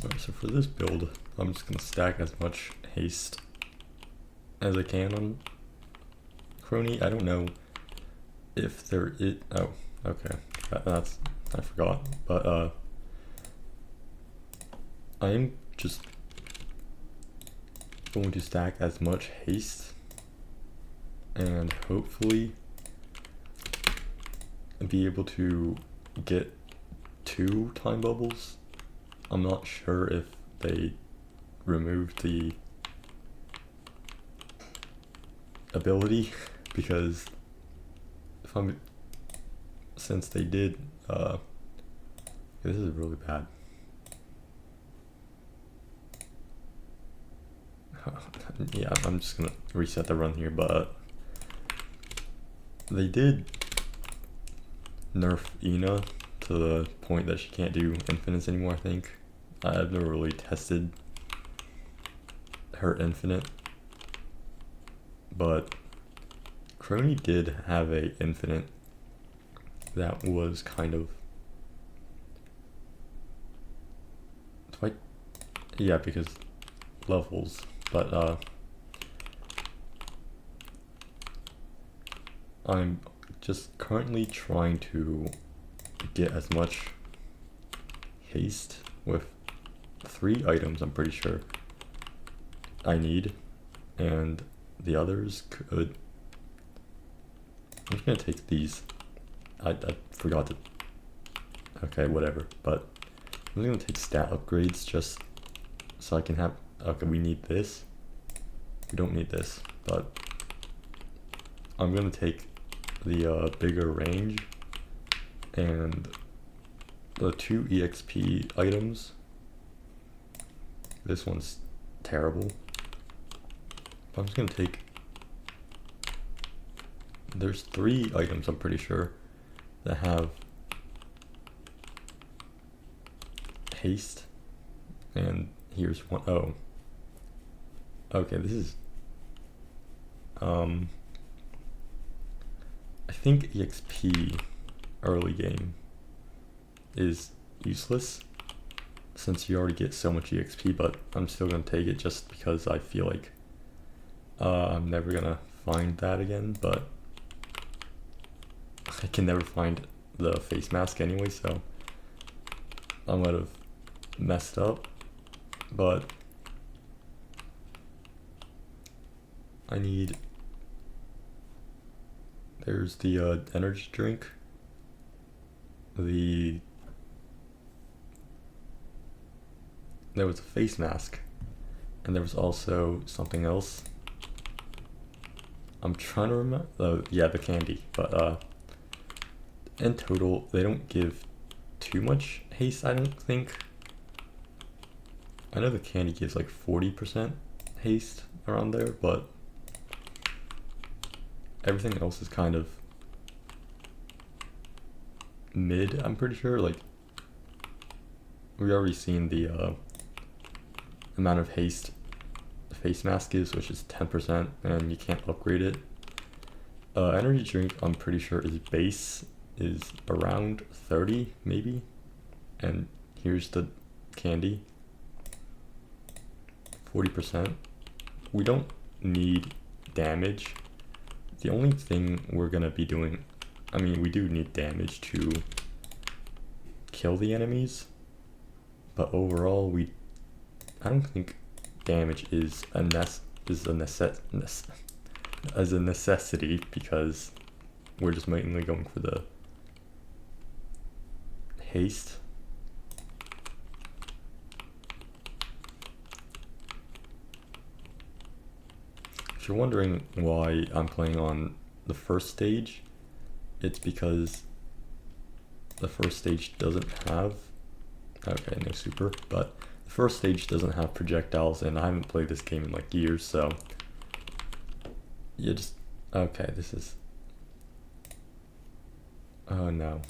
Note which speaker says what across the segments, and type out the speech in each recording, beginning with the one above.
Speaker 1: Alright, so for this build, I'm just gonna stack as much haste as I can on Kronii. I don't know if there is. Oh, okay. I forgot. But I am just going to stack as much haste and hopefully be able to get 2 time bubbles. I'm not sure if they removed the ability because since they did, this is really bad. Yeah, I'm just gonna reset the run here, but they did nerf Ina to the point that she can't do infinites anymore, I think. I've never really tested her infinite, but Kronii did have a infinite that was kind of yeah, because levels, but I'm just currently trying to get as much haste with 3 items I'm pretty sure I need, and the others could. I'm just gonna take these. I forgot to. Okay, whatever. But I'm gonna take stat upgrades just so I can have. Okay, we need this. We don't need this, but I'm gonna take the bigger range and the 2 EXP items. This one's terrible. I'm just gonna take. There's 3 items I'm pretty sure that have haste, and here's one. Oh, okay. This is. I think EXP early game is useless since you already get so much EXP, but I'm still gonna take it just because I feel like I'm never gonna find that again, but I can never find the face mask anyway, so I might have messed up, but I need. There's the energy drink, there was a face mask, and there was also something else. I'm trying to remember. Yeah, the candy, but in total, they don't give too much haste, I don't think. I know the candy gives like 40% haste around there, but everything else is kind of mid, I'm pretty sure. Like, we already seen the amount of haste the face mask is, which is 10%, and you can't upgrade it. Energy drink, I'm pretty sure is base is around 30 maybe, and here's the candy, 40%. We don't need damage. The only thing we're gonna be doing, I mean, we do need damage to kill the enemies, but overall I don't think damage is a necessity because we're just mainly going for the haste. If you're wondering why I'm playing on the first stage, it's because the first stage doesn't have, okay, no super, but the first stage doesn't have projectiles, and I haven't played this game in like years, so you just, okay, this is, oh no.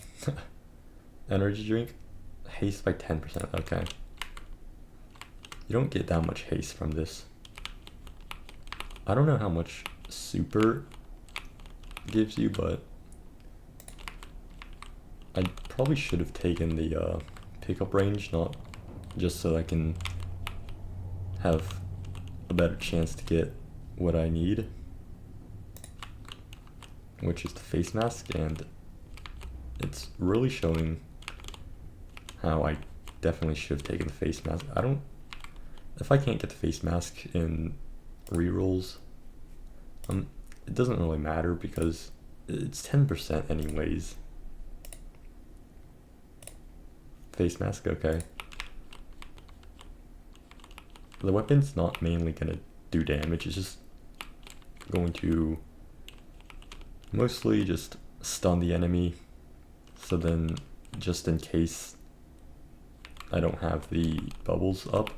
Speaker 1: Energy drink, haste by 10%, okay. You don't get that much haste from this. I don't know how much super gives you, but I probably should have taken the pickup range, not just so I can have a better chance to get what I need, which is the face mask, and it's really showing how I definitely should have taken the face mask. If I can't get the face mask in rerolls, it doesn't really matter because it's 10% anyways. Face mask, okay. The weapon's not mainly gonna do damage, it's just going to mostly just stun the enemy, so then just in case I don't have the bubbles up,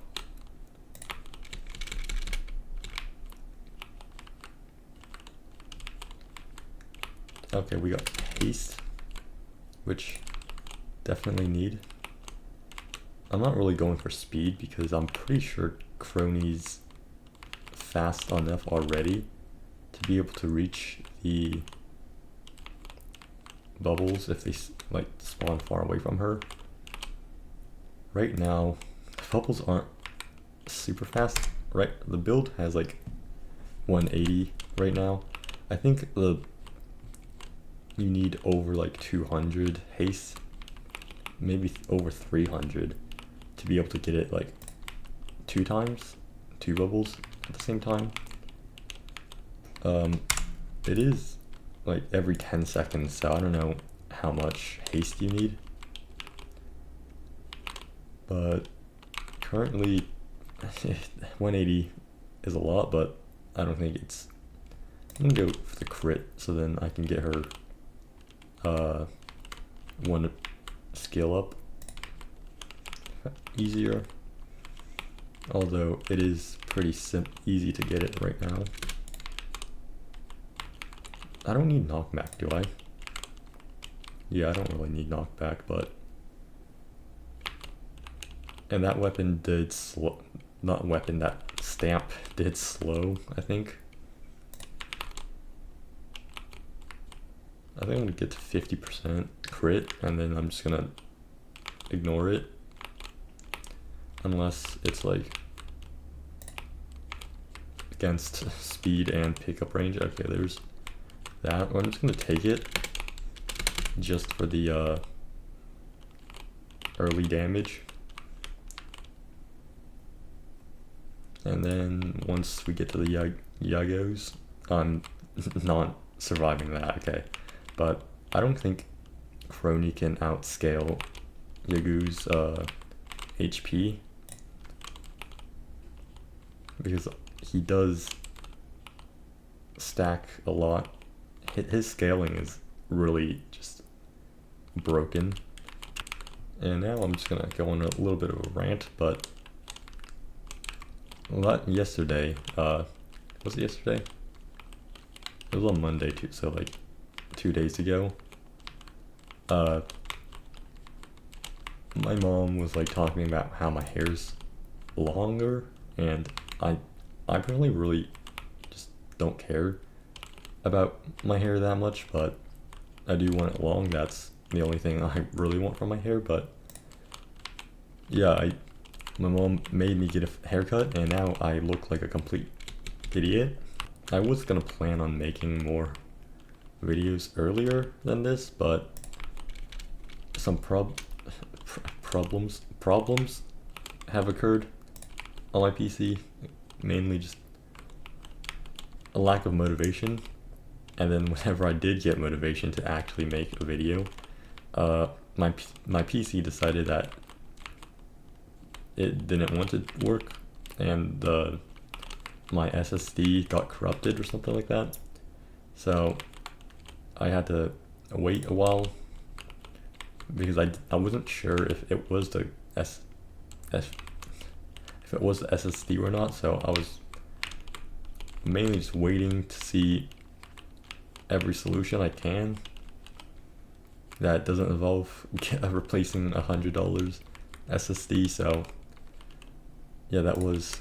Speaker 1: okay, we got haste, which definitely need. I'm not really going for speed because I'm pretty sure Kronii's fast enough already to be able to reach the bubbles if they like spawn far away from her. Right now, the bubbles aren't super fast. Right, the build has like 180 right now. I think you need over like 200 haste, maybe over 300 to be able to get it like 2 bubbles at the same time. It is like every 10 seconds, so I don't know how much haste you need, but currently 180 is a lot, but I don't think it's. I'm gonna go for the crit so then I can get her one skill up easier, although it is pretty easy to get it right now. I don't need knockback, do I? Yeah, I don't really need knockback, but and that weapon did slow, not weapon, that stamp did slow, I think. I think I'm gonna get to 50% crit, and then I'm just gonna ignore it. Unless it's like against speed and pickup range. Okay, there's that. I'm just gonna take it just for the early damage. And then once we get to the Yagos, I'm not surviving that, okay. But I don't think Kronii can outscale Yagu's HP, because he does stack a lot. His scaling is really just broken. And now I'm just gonna go on a little bit of a rant, but yesterday, was it yesterday? It was on Monday too, so like 2 days ago. My mom was like talking about how my hair's longer, and I really just don't care about my hair that much, but I do want it long. That's the only thing I really want from my hair. But yeah, my mom made me get a haircut, and now I look like a complete idiot. I was gonna plan on making more videos earlier than this, but some problems have occurred on my PC, mainly just a lack of motivation. And then whenever I did get motivation to actually make a video, my PC decided that it didn't want to work, and my SSD got corrupted or something like that. So I had to wait a while because I wasn't sure if it was the SSD or not. So I was mainly just waiting to see every solution I can that doesn't involve replacing $100 SSD. So yeah, that was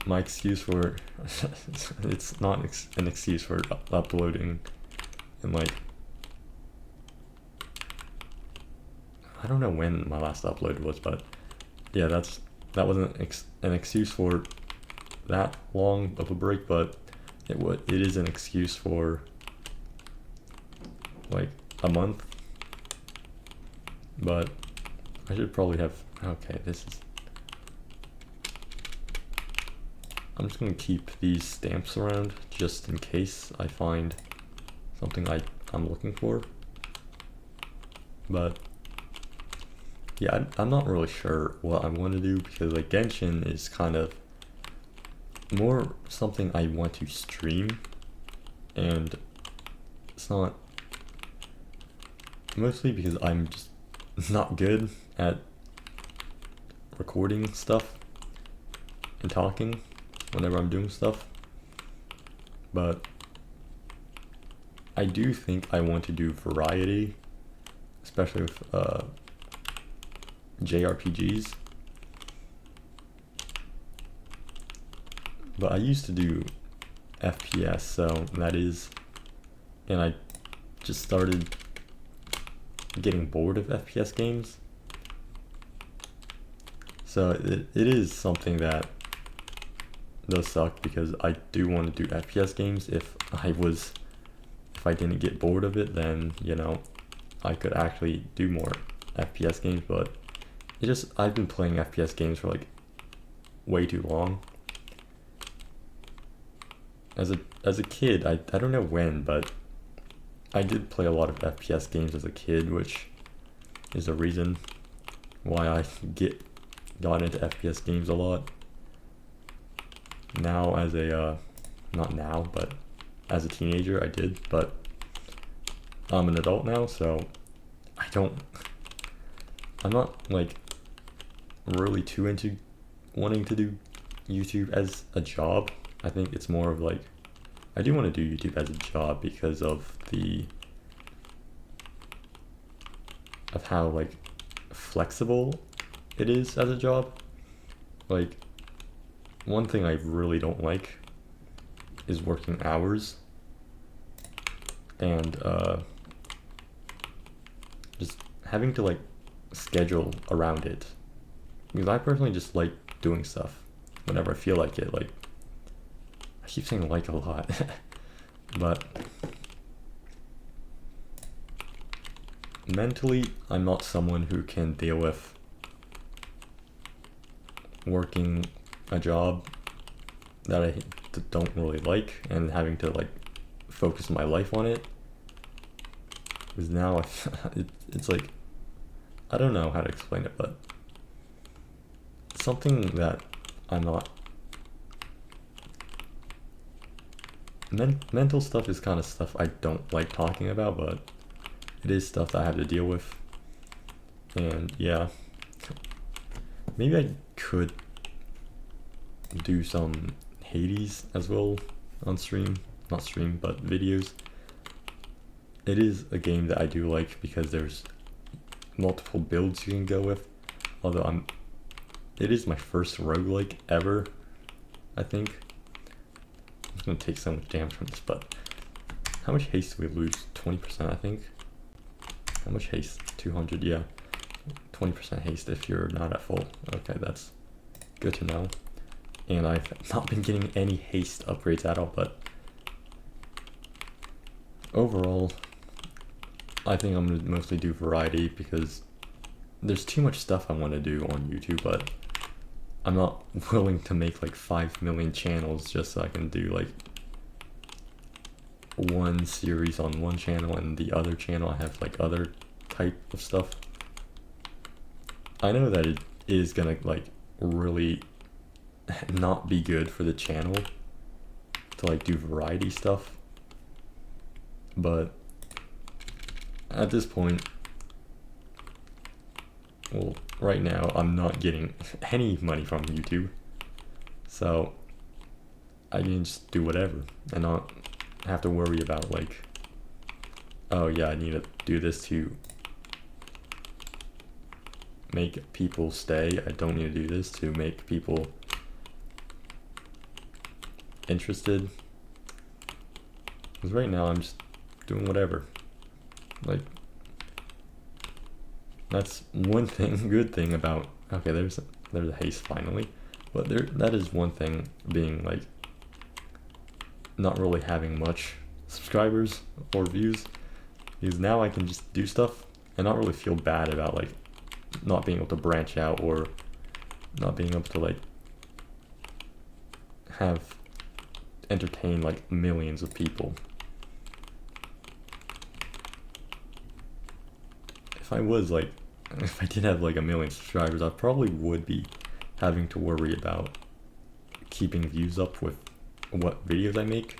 Speaker 1: my excuse for it's not an excuse for uploading in like, I don't know when my last upload was, but yeah, that wasn't an excuse for that long of a break, but it is an excuse for like a month. But I should probably have, okay, I'm just gonna keep these stamps around just in case I find something I'm looking for. But yeah, I'm not really sure what I want to do, because like Genshin is kind of more something I want to stream, and it's not, mostly because I'm just not good at recording stuff and talking whenever I'm doing stuff. But I do think I want to do variety, especially with JRPGs. But I used to do FPS, so that is, and I just started getting bored of FPS games. So it is something that does suck, because I do want to do FPS games. If I didn't get bored of it, then, you know, I could actually do more FPS games. But I've been playing FPS games for like way too long. As a kid, I don't know when, but I did play a lot of FPS games as a kid, which is a reason why I got into FPS games a lot. Now as a, not now, but as a teenager I did, but I'm an adult now, so I'm not like really too into wanting to do YouTube as a job. I think it's more of like, I do want to do YouTube as a job because of how like flexible it is as a job. Like, one thing I really don't like is working hours and just having to like schedule around it, because I personally just like doing stuff whenever I feel like it. Like, I keep saying like a lot but mentally I'm not someone who can deal with working a job that I don't really like and having to like focus my life on it. Because now it's like, I don't know how to explain it, but something that I'm not, mental stuff is kind of stuff I don't like talking about, but it is stuff that I have to deal with. And yeah, maybe I could do some Hades as well on stream, not stream, but videos. It is a game that I do like because there's multiple builds you can go with, although it is my first roguelike ever, I think. I'm gonna take so much damage from this, but how much haste do we lose? 20%, I think. How much haste? 200, yeah. 20% haste if you're not at full. Okay, that's good to know. And I've not been getting any haste upgrades at all, but overall, I think I'm gonna mostly do variety because there's too much stuff I want to do on YouTube, but I'm not willing to make like 5 million channels just so I can do like one series on one channel and the other channel I have like other type of stuff. I know that it is gonna like really not be good for the channel to like do variety stuff, but at this point, well, right now I'm not getting any money from YouTube, so I can just do whatever and not have to worry about like, oh yeah, I need to do this to make people stay. I don't need to do this to make people interested. Because right now I'm just doing whatever. Like, that's one thing, good thing about, okay, there's there's a haste finally. But that is one thing, being like not really having much subscribers or views, because now I can just do stuff and not really feel bad about like not being able to branch out or not being able to like entertain like millions of people. If I did have like a million subscribers, I probably would be having to worry about keeping views up with what videos I make.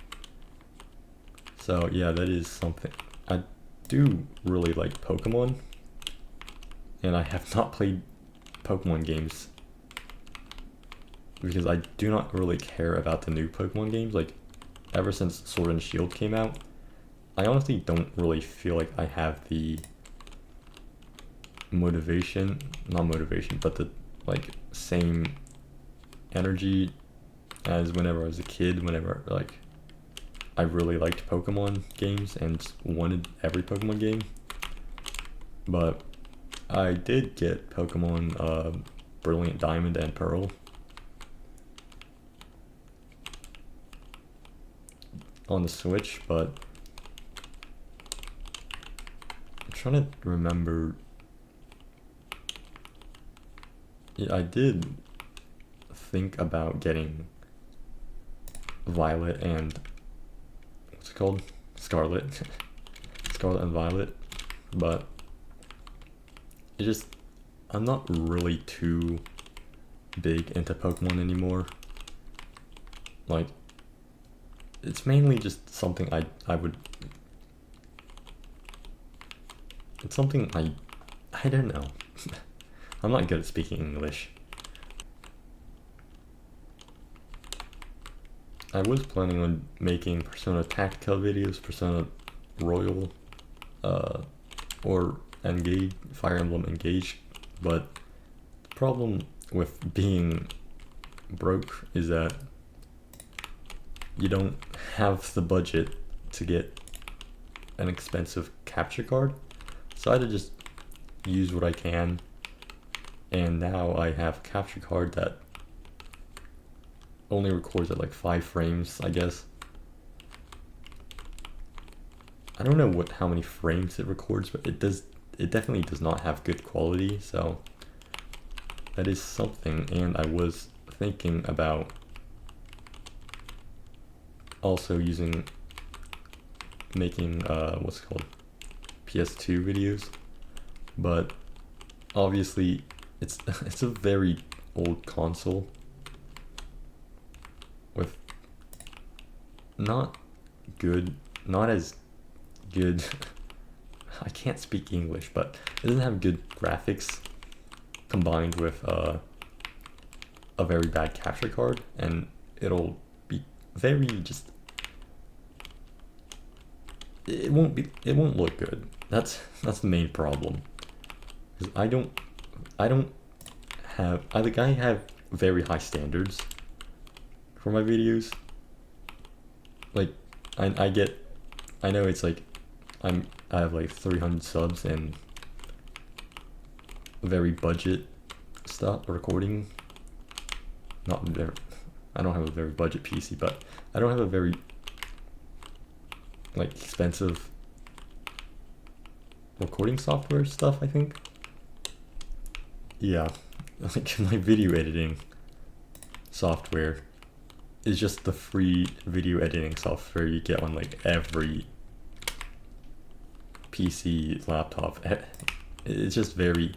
Speaker 1: So yeah, that is something. I do really like Pokemon, and I have not played Pokemon games because I do not really care about the new Pokemon games. Like, ever since Sword and Shield came out, I honestly don't really feel like I have the motivation, not motivation, but the like same energy as whenever I was a kid, whenever like I really liked Pokemon games and just wanted every Pokemon game. But I did get Pokemon Brilliant Diamond and Pearl on the Switch, but I'm trying to remember. Yeah, I did think about getting Violet and what's it called? Scarlet. Scarlet and Violet, but I'm not really too big into Pokemon anymore. Like, it's mainly just something it's something I don't know. I'm not good at speaking English. I was planning on making Persona Tactica videos, Persona Royal, or Engage, Fire Emblem Engage, but the problem with being broke is that you don't have the budget to get an expensive capture card, so I had to just use what I can, and now I have a capture card that only records at like 5 frames, I guess. I don't know how many frames it records, but it definitely does not have good quality, so that is something. And I was thinking about also making what's it called, PS2 videos, but obviously it's a very old console with not as good I can't speak English, but it doesn't have good graphics combined with a very bad capture card, and it'll be very just it won't look good. That's the main problem. Because I have very high standards for my videos. Like I know it's like I have like 300 subs and very budget stuff recording. I don't have a very budget PC, but I don't have a very like expensive recording software stuff, I think. Yeah, like my video editing software is just the free video editing software you get on like every PC, laptop. It's just very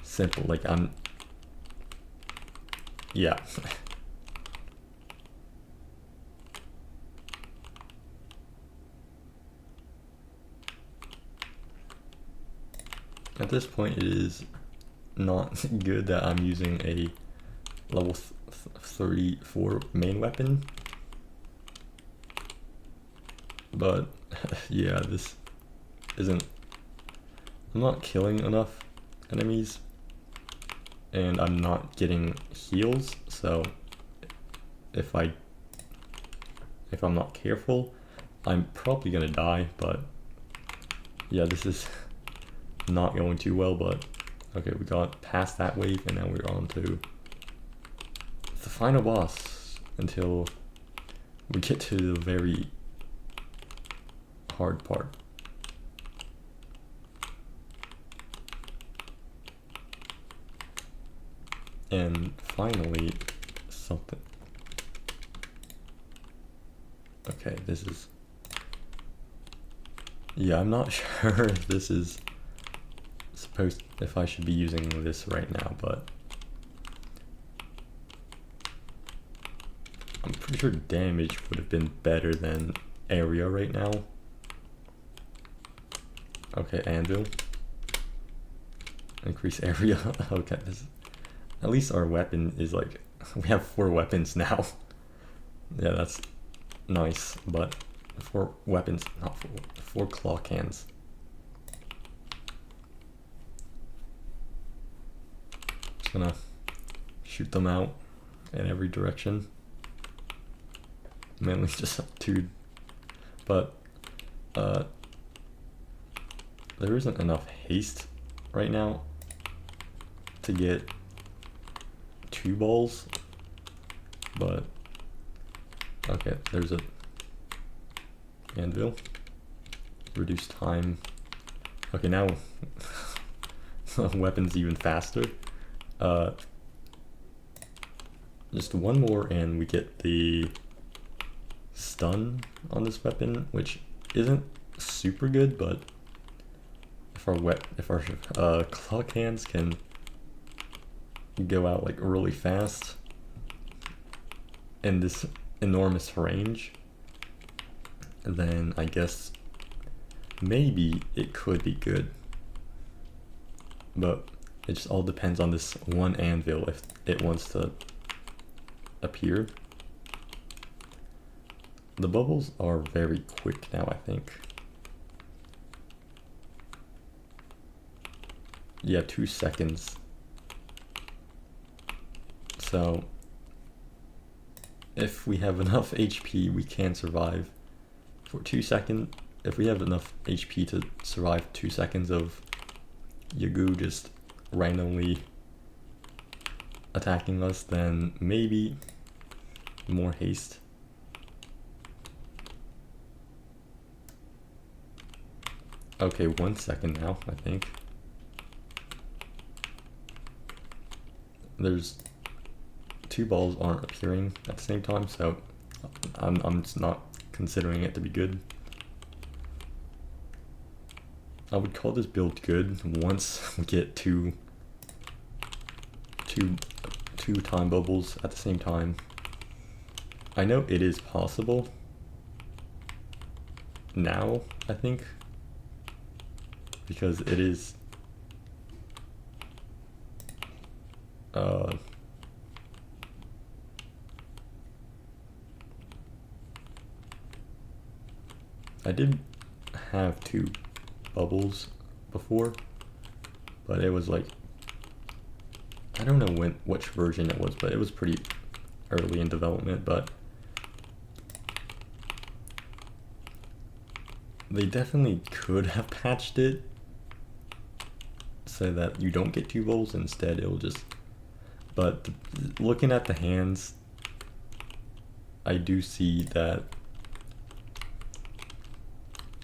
Speaker 1: simple. Like yeah. At this point, it is not good that I'm using a level 34 main weapon, but yeah, this isn't. I'm not killing enough enemies, and I'm not getting heals. So if I'm not careful, I'm probably gonna die. But yeah, this is not going too well. But okay, we got past that wave, and now we're on to final boss until we get to the very hard part. And finally, something. Okay, this is... Yeah, I'm not sure if this is if I should be using this right now, but I'm pretty sure damage would have been better than area right now. Okay, anvil. Increase area. Okay, at least our weapon is like, we have 4 weapons now. Yeah, that's nice, but 4 weapons, not 4 claw cans. Just gonna shoot them out in every direction. Mainly just 2, but there isn't enough haste right now to get 2 balls, but okay, there's a anvil. Reduce time. Okay, now weapon's even faster. Just 1 more and we get the stun on this weapon, which isn't super good, but if our claw cans can go out like really fast in this enormous range, then I guess maybe it could be good. But it just all depends on this one anvil if it wants to appear. The bubbles are very quick now, I think. Yeah, 2 seconds. So if we have enough HP, we can survive for 2 seconds. If we have enough HP to survive 2 seconds of Yagoo just randomly attacking us, then maybe more haste. Okay, 1 second now, I think. There's 2 balls aren't appearing at the same time, so I'm just not considering it to be good. I would call this build good once we get two time bubbles at the same time. I know it is possible now, I think, because it is I did have 2 bubbles before, but it was like, I don't know which version it was, but it was pretty early in development. But they definitely could have patched it so that you don't get 2 bubbles, instead it'll just, but looking at the hands, I do see that,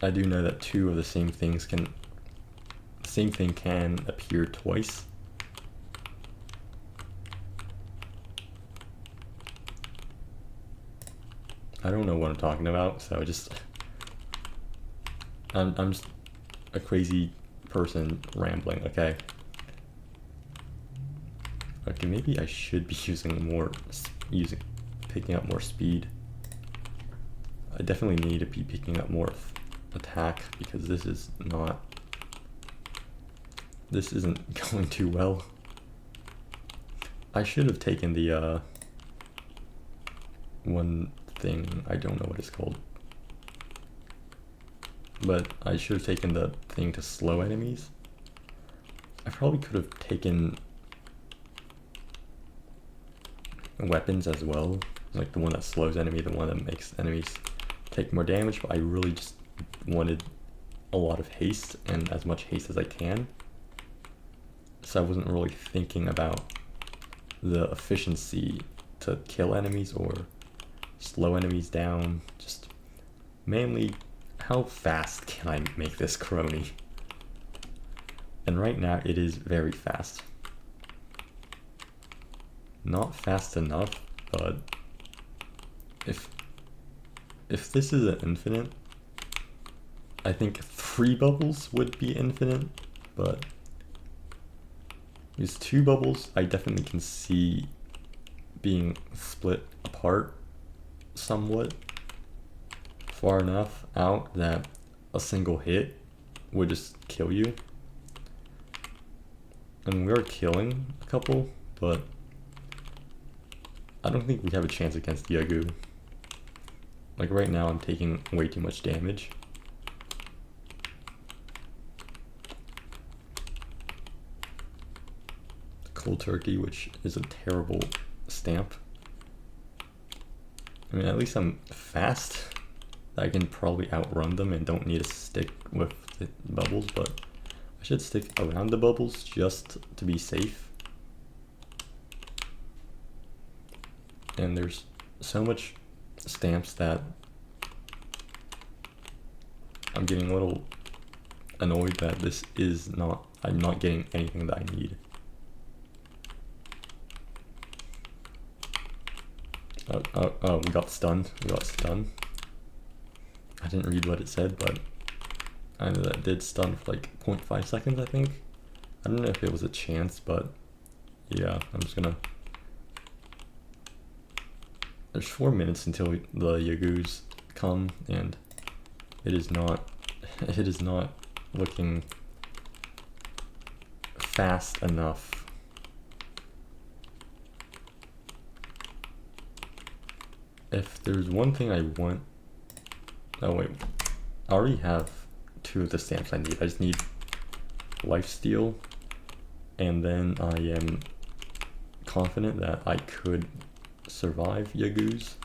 Speaker 1: I do know that 2 of the same thing can appear twice. I don't know what I'm talking about, so I'm just a crazy person rambling, okay? Okay, maybe I should be picking up more speed. I definitely need to be picking up more attack, because this isn't going too well. I should have taken the one thing, I don't know what it's called, but I should have taken the thing to slow enemies. I probably could have taken weapons as well, like the one that slows enemy, the one that makes enemies take more damage, but I really just wanted a lot of haste, and as much haste as I can, so I wasn't really thinking about the efficiency to to kill enemies or slow enemies down. Just mainly, how fast can I make this Kronii? And right now it is very fast. Not fast enough, but if this is an infinite, I think 3 bubbles would be infinite, but these 2 bubbles I definitely can see being split apart somewhat far enough out that a single hit would just kill you. And we're killing a couple, but I don't think we have a chance against Yagu. Like right now I'm taking way too much damage. Cold Turkey, which is a terrible stamp. I mean, at least I'm fast. I can probably outrun them and don't need to stick with the bubbles, but I should stick around the bubbles just to be safe. And there's so much stamps that I'm getting a little annoyed that this is not, I'm not getting anything that I need. Oh, we got stunned. I didn't read what it said, but I know that did stun for like 0.5 seconds, I think. I don't know if it was a chance, but yeah, I'm just gonna... There's 4 minutes until the Yagus come, and it is not looking fast enough. If there's one thing I want... Oh wait, I already have 2 of the stamps I need. I just need lifesteal, and then I am confident that I could survive Yagus.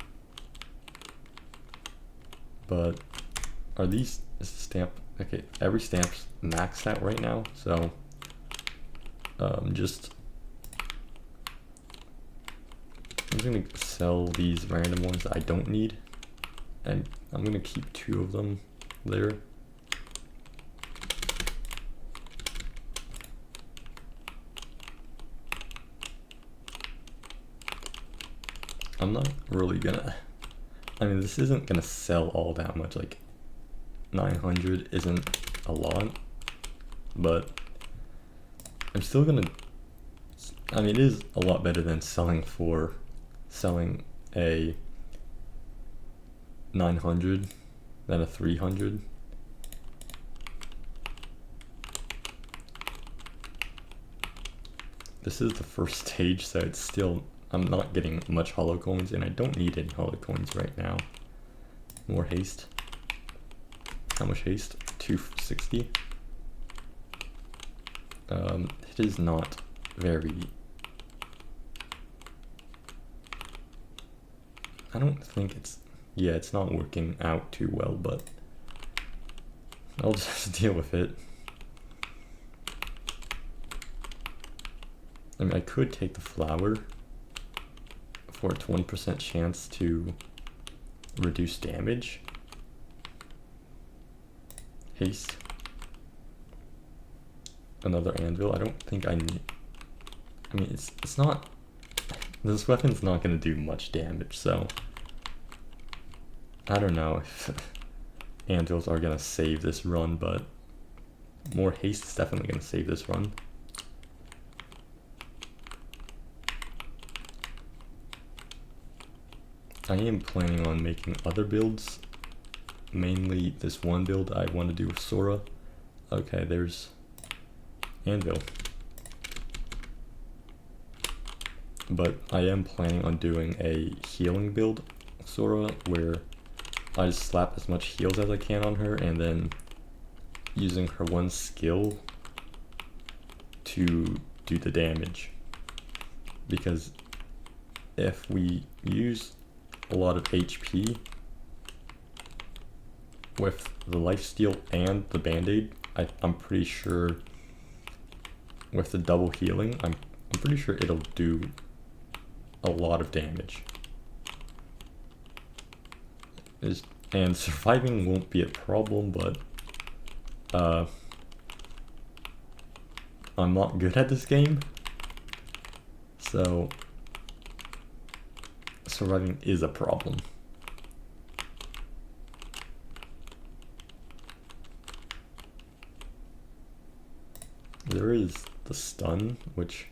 Speaker 1: But are these stamp... Okay, every stamp's maxed out right now, so I'm just gonna sell these random ones that I don't need, and I'm gonna keep 2 of them there. I'm not really gonna... I mean, this isn't gonna sell all that much, like 900 isn't a lot, but I'm still gonna... I mean, it is a lot better than selling a 900 than a 300. This is the first stage, so it's still... I'm not getting much hollow coins, and I don't need any hollow coins right now. More haste. How much haste? 260. It is not very... I don't think it's... Yeah, it's not working out too well, but I'll just deal with it. I mean, I could take the flower for a 20% chance to reduce damage. Haste. Another anvil. I don't think I need... I mean, it's not... This weapon's not going to do much damage, so... I don't know if anvils are going to save this run, but more haste is definitely going to save this run. I am planning on making other builds, mainly this one build I want to do with Sora. Okay, there's anvil. But I am planning on doing a healing build with Sora where I just slap as much heals as I can on her, and then using her one skill to do the damage. Because if we use a lot of HP with the lifesteal and the band-aid, I'm pretty sure with the double healing, I'm pretty sure it'll do a lot of damage. And surviving won't be a problem, but I'm not good at this game, so surviving is a problem. There is the stun, which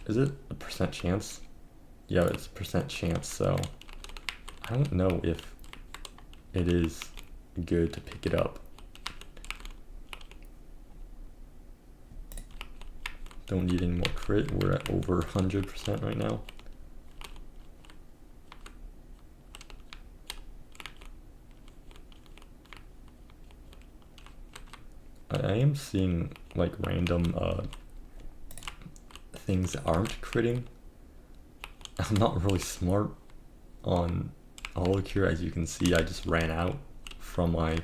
Speaker 1: is it a percent chance? Yeah, it's a percent chance, so I don't know if it is good to pick it up. Don't need any more crit, we're at over 100% right now. I am seeing like random things that aren't critting. I'm not really smart on holo cure, as you can see. I just ran out from my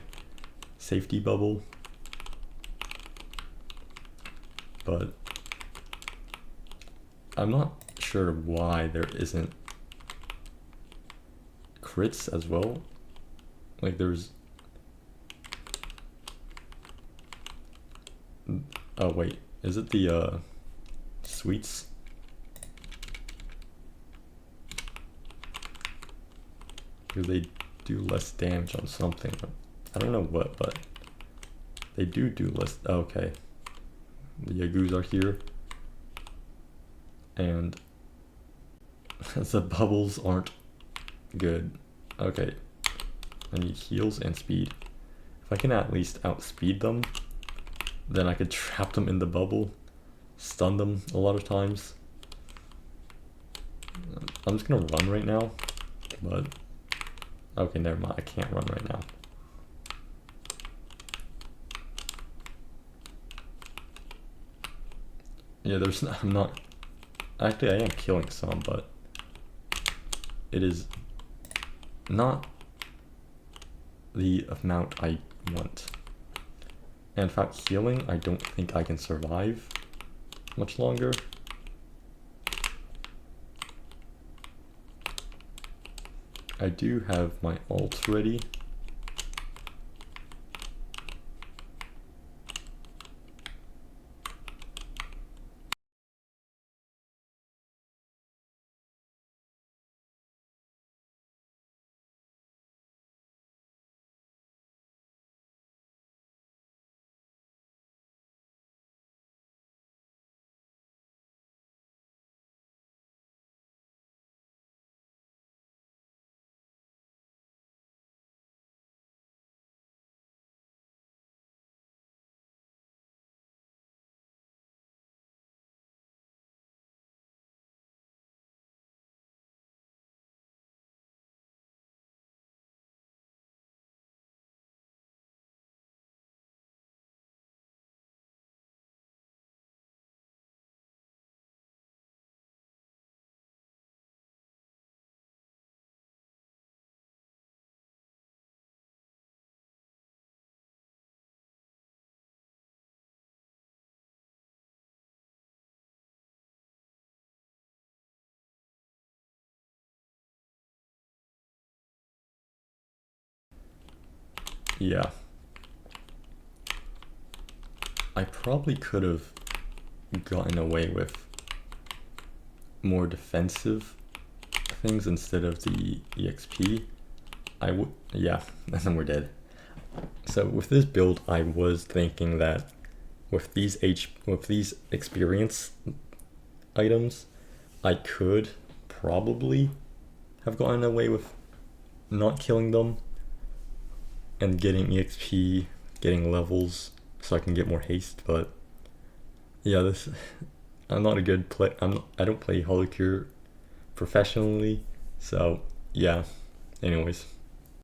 Speaker 1: safety bubble, but I'm not sure why there isn't crits as well. Like there's, oh wait, is it the sweets? Because they do less damage on something. I don't know what, but they do less. Okay, the Yagoos are here, and the bubbles aren't good. Okay, I need heals and speed. If I can at least outspeed them, then I could trap them in the bubble, stun them a lot of times. I'm just gonna run right now, but okay, never mind, I can't run right now. Yeah, I'm not, actually I am killing some, but it is not the amount I want. And in fact, healing, I don't think I can survive much longer. I do have my ult ready. Yeah. I probably could have gotten away with more defensive things instead of the EXP. Yeah, and then we're dead. So with this build, I was thinking that with these experience items, I could probably have gotten away with not killing them and getting EXP, getting levels, so I can get more haste. But yeah, I'm not a good play. I don't play holo cure professionally, so yeah. Anyways.